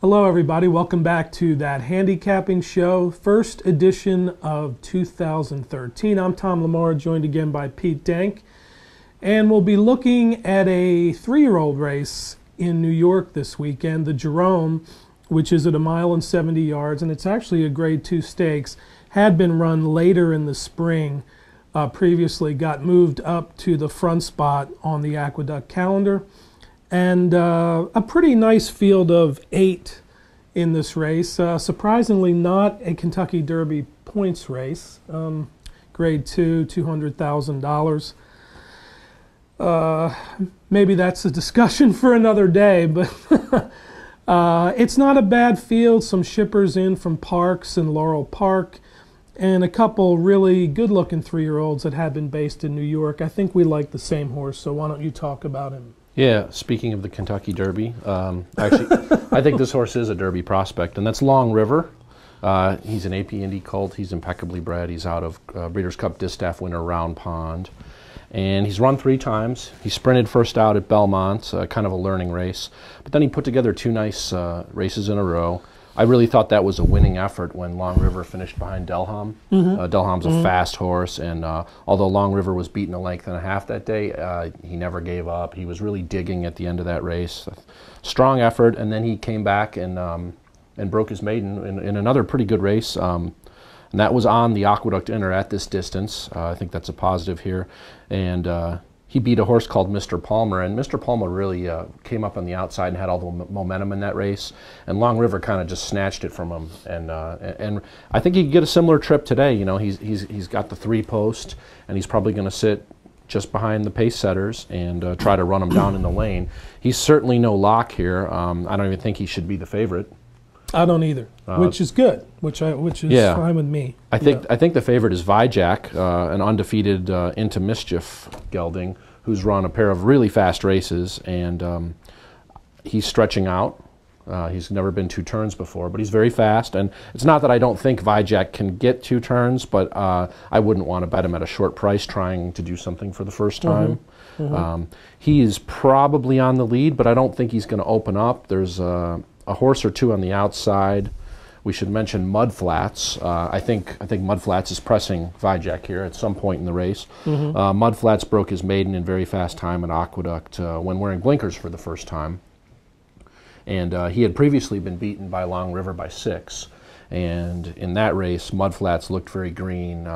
Hello everybody, welcome back to that handicapping show, first edition of 2013. I'm Tom Lamar, joined again by Pete Dank, and we'll be looking at a 3-year-old race in New York this weekend, the Jerome, which is at 1 mile and 70 yards, and it's actually a grade 2 stakes. Had been run later in the spring, previously got moved up to the front spot on the Aqueduct calendar. And a pretty nice field of 8 in this race. Surprisingly not a Kentucky Derby points race. Grade 2, $200,000. Maybe that's a discussion for another day, but it's not a bad field. Some shippers in from Parks and Laurel Park, and a couple really good-looking 3-year-olds that have been based in New York. I think we like the same horse, so why don't you talk about him? Yeah, speaking of the Kentucky Derby, actually, I think this horse is a Derby prospect, and that's Long River. He's an AP Indy colt. He's impeccably bred. He's out of Breeders' Cup Distaff winner Round Pond. And he's run 3 times. He sprinted first out at Belmont, kind of a learning race. But then he put together 2 nice races in a row. I really thought that was a winning effort when Long River finished behind Delham. Delham's a fast horse, and although Long River was beaten a length and a half that day, he never gave up. He was really digging at the end of that race. Strong effort, and then he came back and broke his maiden in another pretty good race. And that was on the Aqueduct Inner at this distance. I think that's a positive here. And he beat a horse called Mr. Palmer, and Mr. Palmer really came up on the outside and had all the momentum in that race, and Long River kind of just snatched it from him. And I think he could get a similar trip today. You know, he's got the 3-post, and he's probably going to sit just behind the pace setters and try to run him down in the lane. He's certainly no lock here. I don't even think he should be the favorite. I don't either, which is good, which is fine with me. I think the favorite is Vyjack, an undefeated Into Mischief gelding, who's run a pair of really fast races, and he's stretching out. He's never been 2 turns before, but he's very fast. And it's not that I don't think Vyjack can get 2 turns, but I wouldn't want to bet him at a short price trying to do something for the first time. He is probably on the lead, but I don't think he's going to open up. There's a horse or 2 on the outside. We should mention Mudflats. I think Mudflats is pressing Vyjack here at some point in the race. Mudflats broke his maiden in very fast time at Aqueduct when wearing blinkers for the first time. And he had previously been beaten by Long River by 6. And in that race, Mudflats looked very green.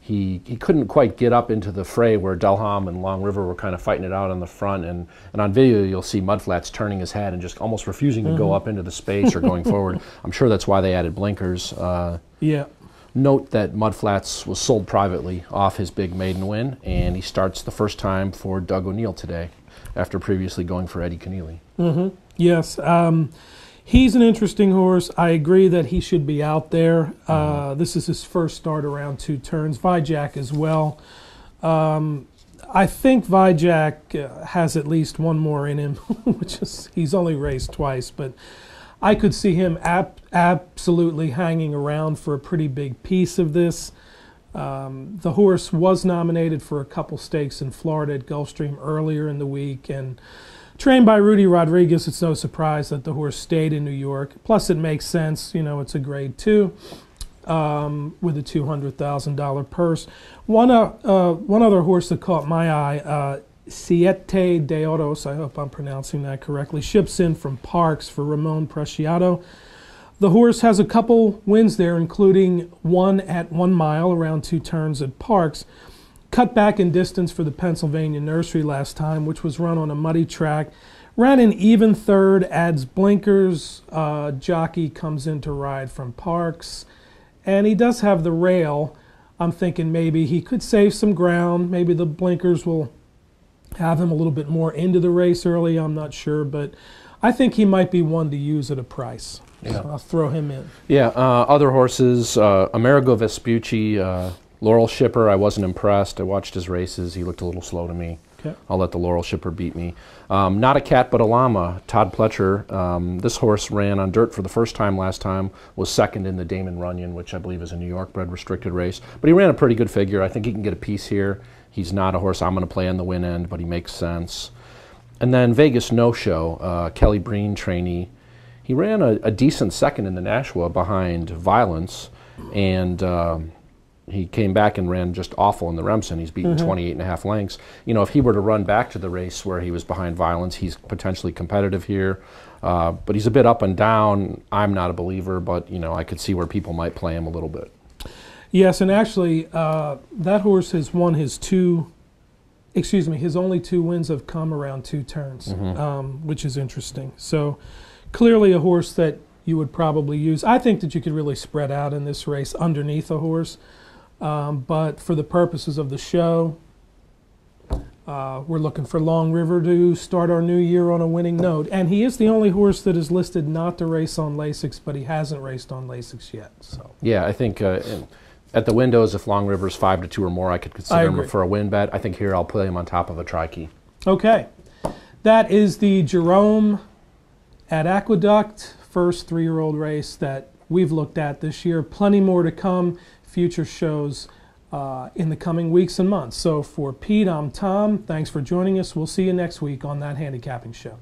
He couldn't quite get up into the fray where Delham and Long River were kind of fighting it out on the front, and on video you'll see Mudflats turning his head and just almost refusing to go up into the space or going forward. I'm sure that's why they added blinkers. Note that Mudflats was sold privately off his big maiden win, and he starts the first time for Doug O'Neill today after previously going for Eddie Keneally. Yes. He's an interesting horse. I agree that he should be out there. This is his first start around 2 turns. Vyjack as well. I think Vyjack has at least 1 more in him, which is he's only raced twice, but I could see him absolutely hanging around for a pretty big piece of this. The horse was nominated for a couple stakes in Florida at Gulfstream earlier in the week, and trained by Rudy Rodriguez, it's no surprise that the horse stayed in New York. Plus, it makes sense. You know, it's a grade 2 with a $200,000 purse. One other horse that caught my eye, Siete de Oros, I hope I'm pronouncing that correctly, ships in from Parks for Ramon Preciado. The horse has a couple wins there, including one at 1 mile around 2 turns at Parks. Cut back in distance for the Pennsylvania Nursery last time, which was run on a muddy track. Ran an even 3rd, adds blinkers. Jockey comes in to ride from Parks. And he does have the rail. I'm thinking maybe he could save some ground. Maybe the blinkers will have him a little bit more into the race early. I'm not sure, but I think he might be one to use at a price. So I'll throw him in. Yeah, other horses, Amerigo Vespucci, Laurel Shipper, I wasn't impressed. I watched his races. He looked a little slow to me. Okay. I'll let the Laurel Shipper beat me. Not a Cat But a Llama, Todd Pletcher. This horse ran on dirt for the first time last time, was 2nd in the Damon Runyon, which I believe is a New York bred restricted race. But he ran a pretty good figure. I think he can get a piece here. He's not a horse I'm going to play on the win end, but he makes sense. And then Vegas No Show, Kelly Breen trainee. He ran a decent second in the Nashua behind Violence, and he came back and ran just awful in the Remsen. He's beaten 28.5 lengths. You know, if he were to run back to the race where he was behind Violence, he's potentially competitive here. But he's a bit up and down. I'm not a believer, but, you know, I could see where people might play him a little bit. Yes, and actually, that horse has won his only 2 wins have come around 2 turns, which is interesting. So clearly a horse that you would probably use. I think that you could really spread out in this race underneath a horse, but for the purposes of the show, we're looking for Long River to start our new year on a winning note. And he is the only horse that is listed not to race on Lasix, but he hasn't raced on Lasix yet. So yeah, I think at the windows, if Long River's 5-2 or more, I could consider him for a win bet. I think here I'll play him on top of a tri-key. Okay. That is the Jerome at Aqueduct first 3-year-old race that we've looked at this year. Plenty more to come, future shows in the coming weeks and months. So for Pete, I'm Tom. Thanks for joining us. We'll see you next week on That Handicapping Show.